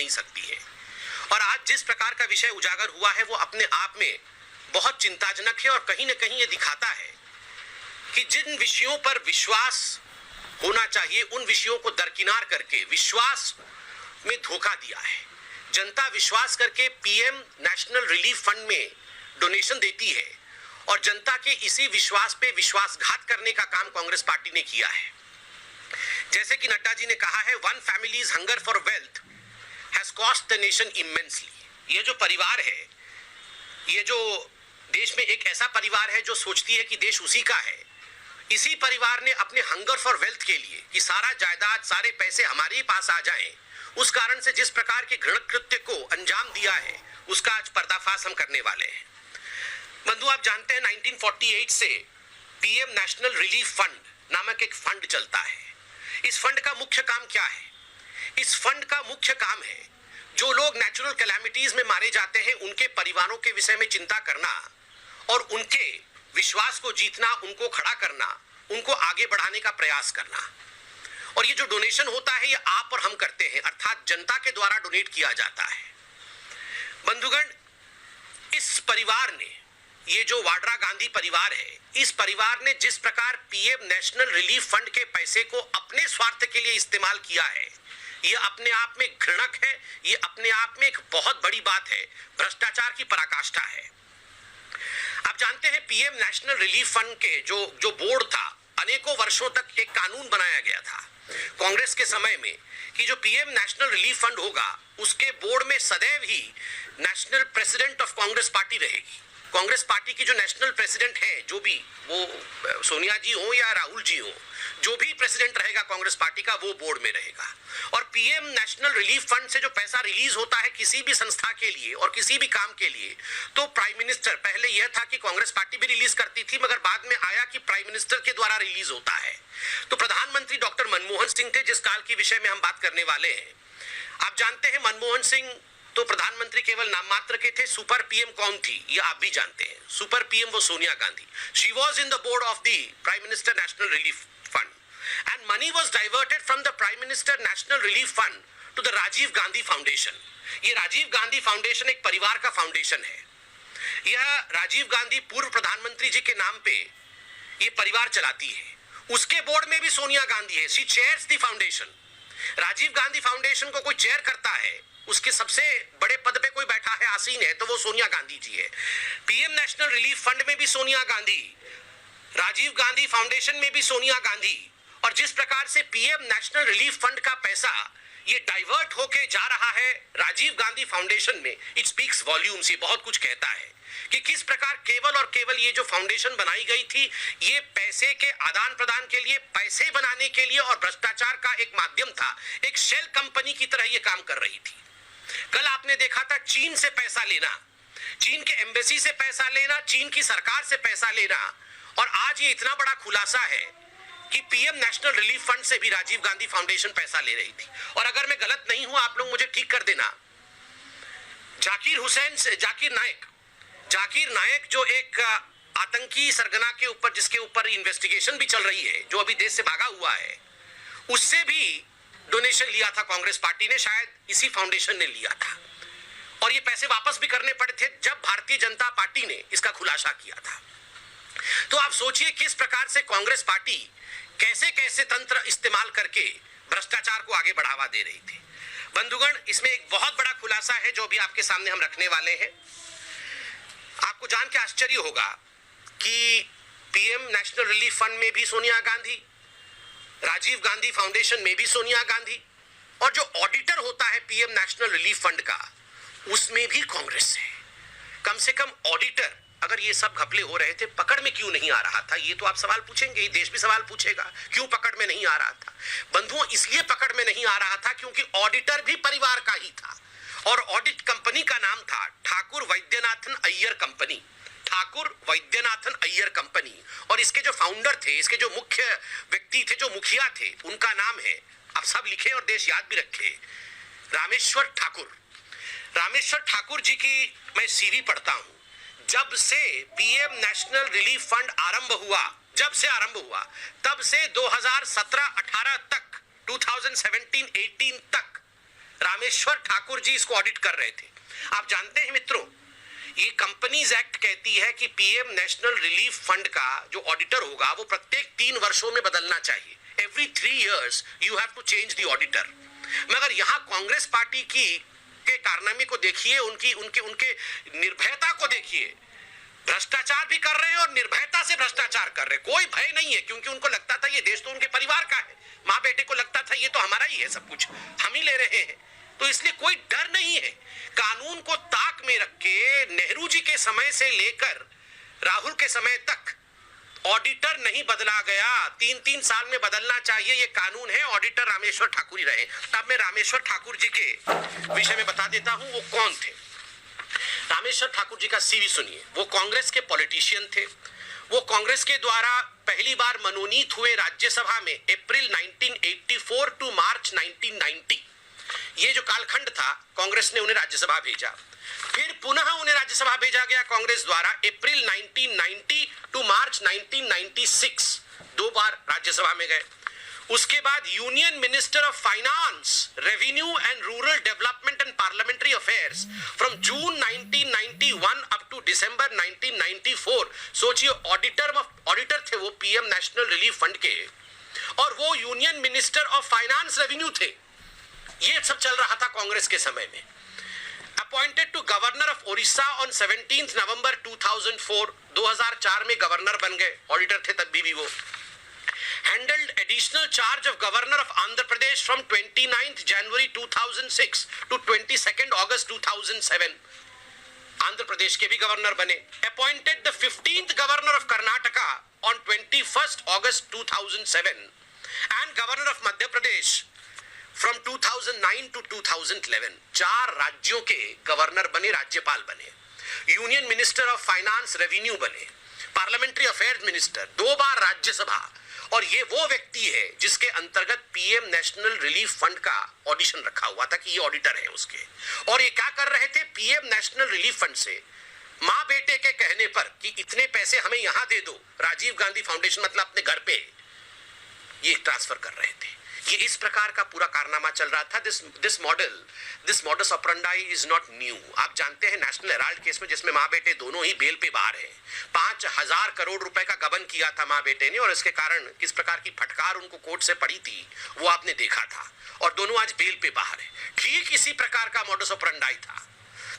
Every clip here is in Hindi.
नहीं सकती है। और आज जिस प्रकार का विषय उजागर हुआ है वो अपने आप में बहुत चिंताजनक है और कहीं ना कहीं ये दिखाता है कि जिन विषयों पर विश्वास होना चाहिए उन विषयों को दरकिनार करके विश्वास में धोखा दिया है। जनता विश्वास करके पीएम नेशनल रिलीफ फंड में डोनेशन देती है और जनता के इसी विश्वास पे विश्वासघात करने का काम कांग्रेस पार्टी ने किया है। जैसे कि नड्डा जी ने कहा है, one families hunger for wealth has cost the nation immensely. ये जो परिवार है, ये जो देश में एक ऐसा परिवार है जो सोचती है कि देश उसी का है, इसी परिवार ने अपने हंगर फॉर वेल्थ के लिए कि सारा जायदाद सारे पैसे हमारे ही पास आ जाएं, उस कारण से जिस प्रकार के घृणित कृत्य को अंजाम दिया है उसका आज पर्दाफाश हम करने वाले हैं। बंधु, आप जानते हैं 1948 से पीएम नेशनल रिलीफ फंड नामक एक फंड चलता है। इस फंड का मुख्य काम क्या है? इस फंड का मुख्य काम है जो लोग नेचुरल कैलामिटीज में मारे जाते हैं उनके परिवारों के विषय में चिंता करना और उनके विश्वास को जीतना, उनको खड़ा करना, उनको आगे बढ़ाने का प्रयास करना। और ये जो डोनेशन होता है ये आप और हम करते हैं, अर्थात जनता के द्वारा डोनेट किया जाता है। बंधुगण, इस परिवार ने, ये जो वाड्रा गांधी परिवार है, इस परिवार ने जिस प्रकार पीएम नेशनल रिलीफ फंड के पैसे को अपने स्वार्थ के लिए इस्तेमाल किया है, ये अपने आप में घृणक है, ये अपने आप में एक बहुत बड़ी बात है, भ्रष्टाचार की पराकाष्ठा है। आप जानते हैं पीएम नेशनल रिलीफ फंड के जो बोर्ड था, अनेकों वर्षों तक एक कानून बनाया गया था कांग्रेस के समय में कि जो पीएम नेशनल रिलीफ फंड होगा उसके बोर्ड में सदैव ही national president of Congress party रहेगी। कांग्रेस पार्टी की जो नेशनल प्रेसिडेंट है, जो भी, वो सोनिया जी हो या राहुल जी हो, जो भी प्रेसिडेंट रहेगा कांग्रेस पार्टी का वो बोर्ड में रहेगा। और पीएम नेशनल रिलीफ फंड से जो पैसा रिलीज होता है किसी भी संस्था के लिए और किसी भी काम के लिए, तो प्राइम मिनिस्टर, पहले यह था कि कांग्रेस पार्टी भी रिलीज करती थी मगर बाद में आया कि प्राइम मिनिस्टर के द्वारा रिलीज होता है। तो प्रधानमंत्री डॉक्टर मनमोहन सिंह थे जिस काल के विषय में हम बात करने वाले हैं। आप जानते हैं मनमोहन सिंह तो प्रधानमंत्री केवल नाम मात्र के थे। सुपर पीएम कौन थी ये आप भी जानते हैं। सुपर पीएम वो Sonia Gandhi. She was in the board of the prime minister national relief fund and money was diverted from the prime minister national relief fund to the Rajiv Gandhi foundation. ये राजीव गांधी फाउंडेशन एक परिवार का फाउंडेशन है। यह राजीव गांधी पूर्व प्रधानमंत्री जी के नाम पे ये परिवार चलाती है। उसके बोर्ड में भी सोनिया गांधी है। She chairs the foundation. Rajiv Gandhi foundation को कोई चेयर करता है, उसके सबसे बड़े पद पे कोई बैठा है, आसीन है, तो वो सोनिया गांधी जी है। पीएम नेशनल रिलीफ फंड में भी सोनिया गांधी, राजीव गांधी फाउंडेशन में भी सोनिया गांधी। और जिस प्रकार से पीएम नेशनल रिलीफ फंड का पैसा ये डाइवर्ट होके जा रहा है राजीव गांधी फाउंडेशन में, इट स्पीक्स वॉल्यूम्स। ये बहुत कुछ कहता है कि किस प्रकार केवल और केवल ये जो फाउंडेशन बनाई गई थी ये पैसे के आदान प्रदान के लिए, पैसे बनाने के लिए और भ्रष्टाचार का एक माध्यम था। एक शेल कंपनी की तरह ये काम कर रही थी। कल आपने देखा था चीन से पैसा लेना, चीन के एम्बेसी से पैसा लेना, चीन की सरकार से पैसा लेना, और आज ये इतना बड़ा खुलासा है कि पीएम नेशनल रिलीफ फंड से भी राजीव गांधी फाउंडेशन पैसा ले रही थी। और अगर मैं गलत नहीं हूं, आप लोग मुझे ठीक कर देना, जाकिर नायक जो एक आतंकी सरगना के ऊपर, जिसके ऊपर इन्वेस्टिगेशन भी चल रही है, जो अभी देश से भागा हुआ है, उससे भी डोनेशन लिया था कांग्रेस पार्टी ने, शायद इसी फाउंडेशन ने लिया था। और ये पैसे वापस भी करने पड़े थे जब भारतीय जनता पार्टी ने इसका खुलासा किया था। तो आप सोचिए किस प्रकार से कांग्रेस पार्टी कैसे कैसे तंत्र इस्तेमाल करके भ्रष्टाचार को आगे बढ़ावा दे रही थी। बंधुगण, इसमें एक बहुत बड़ा खुलासा है जो भी आपके सामने हम रखने वाले हैं। आपको जान के आश्चर्य होगा कि पीएम नेशनल रिलीफ फंड में भी सोनिया गांधी, राजीव गांधी फाउंडेशन में भी सोनिया गांधी, और जो ऑडिटर होता है पीएम नेशनल रिलीफ फंड का उसमें भी कांग्रेस है। कम से कम ऑडिटर, अगर ये सब घपले हो रहे थे, पकड़ में क्यों नहीं आ रहा था? ये तो आप सवाल पूछेंगे, देश भी सवाल पूछेगा, क्यों पकड़ में नहीं आ रहा था? बंधुओं, इसलिए पकड़ में नहीं आ रहा था क्योंकि ऑडिटर भी परिवार का ही था और ऑडिट कंपनी का नाम था ठाकुर वैद्यनाथन अय्यर कंपनी। ठाकुर वैद्यनाथन अय्यर कंपनी। और इसके जो फाउंडर थे, इसके जो मुख्य व्यक्ति थे, जो मुखिया थे, उनका नाम है, आप सब लिखे और देश याद भी रखे, रामेश्वर ठाकुर। रामेश्वर ठाकुर जी की मैं सीवी पढ़ता हूं। जब से पीएम नेशनल रिलीफ फंड आरंभ हुआ, तब से 2017-18 तक, 2017-18 तक रामेश्वर ठाकुर जी इसको ऑडिट कर रहे थे। आप जानते हैं मित्रों, ये कंपनीज एक्ट कहती है कि पीएम नेशनल रिलीफ फंड का जो ऑडिटर होगा वो प्रत्येक 3 वर्षों में बदलना चाहिए। Every 3 years you have to change the auditor. मगर यहां कांग्रेस पार्टी के कारनामे को देखिए, उनके निर्भयता को देखिए। भ्रष्टाचार भी कर रहे हैं और निर्भयता से भ्रष्टाचार कर रहे हैं। कोई भय नहीं है, क्योंकि उनको लगता था ये देश तो उनके परिवार का है। माँ बेटे को लगता था ये तो हमारा ही है, सब कुछ हम ही ले रहे हैं, तो इसलिए कोई डर नहीं है। कानून को ताक में रख के नेहरू जी के समय से लेकर राहुल के समय तक ऑडिटर नहीं बदला गया। 3-3 साल में बदलना चाहिए, ये कानून है। ऑडिटर रामेश्वर ठाकुर ही रहे। अब मैं रामेश्वर ठाकुर जी के विषय में बता देता हूं वो कौन थे। रामेश्वर ठाकुर जी का सीवी सुनिए। वो कांग्रेस के पॉलिटिशियन थे। वो कांग्रेस के द्वारा पहली बार मनोनीत हुए राज्यसभा में अप्रैल 1984 टू मार्च 1990। ये जो कालखंड था, कांग्रेस ने उन्हें राज्यसभा भेजा। फिर पुनः उन्हें राज्यसभा भेजा गया कांग्रेस द्वारा अप्रैल 1990 टू मार्च 1996। 2 बार राज्यसभा में गए। उसके बाद union minister of finance, revenue and rural development and parliamentary affairs from June 1991 up to December 1994। सोचिए, ऑडिटर थे वो पीएम नेशनल रिलीफ फंड के, और वो union minister of finance revenue थे। ये सब चल रहा था कांग्रेस के समय में। Appointed to governor of Odisha on 17 November 2004। 2004 में गवर्नर बन गए, ऑडिटर थे तब भी वो। Handled additional charge of governor of Andhra Pradesh from 29th January 2006 to 22nd August 2007. Andhra Pradesh के भी गवर्नर बने। Appointed the 15th governor of Karnataka on 21st August 2007 and governor of Madhya Pradesh from 2009 to 2011. 4 राज्यों के गवर्नर बने, राज्यपाल बने, union minister of finance revenue बने, पार्लियामेंट्री अफेयर्स मिनिस्टर, 2 बार राज्यसभा। और ये वो व्यक्ति है जिसके अंतर्गत पीएम नेशनल रिलीफ फंड का ऑडिशन रखा हुआ था कि ये ऑडिटर है उसके। और ये क्या कर रहे थे, पीएम नेशनल रिलीफ फंड से माँ बेटे के कहने पर कि इतने पैसे हमें यहां दे दो, राजीव गांधी फाउंडेशन मतलब अपने घर पे, ये ट्रांसफर कर रहे थे। ये इस प्रकार का पूरा कारनामा चल रहा था। This modus operandi is not new. आप जानते हैं नेशनल हेराल्ड केस में, जिसमें माँ बेटे दोनों ही बेल पे बाहर हैं, 5000 करोड़ रुपए का गबन किया था माँ बेटे ने, और इसके कारण किस प्रकार की फटकार उनको कोर्ट से पड़ी थी वो आपने देखा था, और दोनों आज बेल पे बाहर है। ठीक इसी प्रकार का मॉडस ऑपरेंडाई था।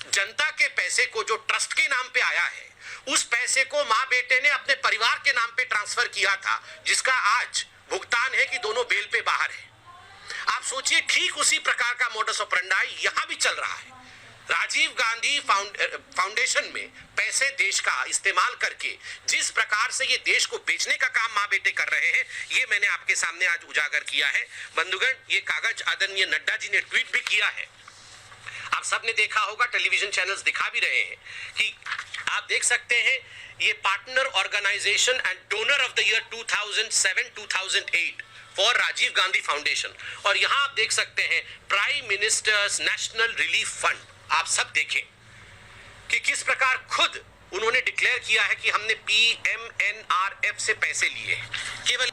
जनता के पैसे को जो ट्रस्ट के नाम पे आया है, उस पैसे को माँ बेटे ने अपने परिवार के नाम पे ट्रांसफर किया था, जिसका आज भुगतान है कि दोनों बेल पे बाहर है। आप सोचिए, ठीक उसी प्रकार का मोडस ऑपरेंडाई यहां भी चल रहा है। राजीव गांधी फाउंडेशन में पैसे देश का इस्तेमाल करके जिस प्रकार से ये देश को बेचने का काम माँ बेटे कर रहे हैं, ये मैंने आपके सामने आज उजागर किया है। बंधुगण, ये कागज आदरणीय नड्डा जी ने ट्वीट भी किया है, आप सबने देखा होगा, टेलीविजन चैनल्स दिखा भी रहे हैं कि आप देख सकते हैं, ये partner organization and donor of the year 2007-2008 for Rajiv Gandhi foundation. और यहां आप देख सकते हैं prime ministers national relief fund. आप सब देखें कि किस प्रकार खुद उन्होंने डिक्लेयर किया है कि हमने PMNRF से पैसे लिए, केवल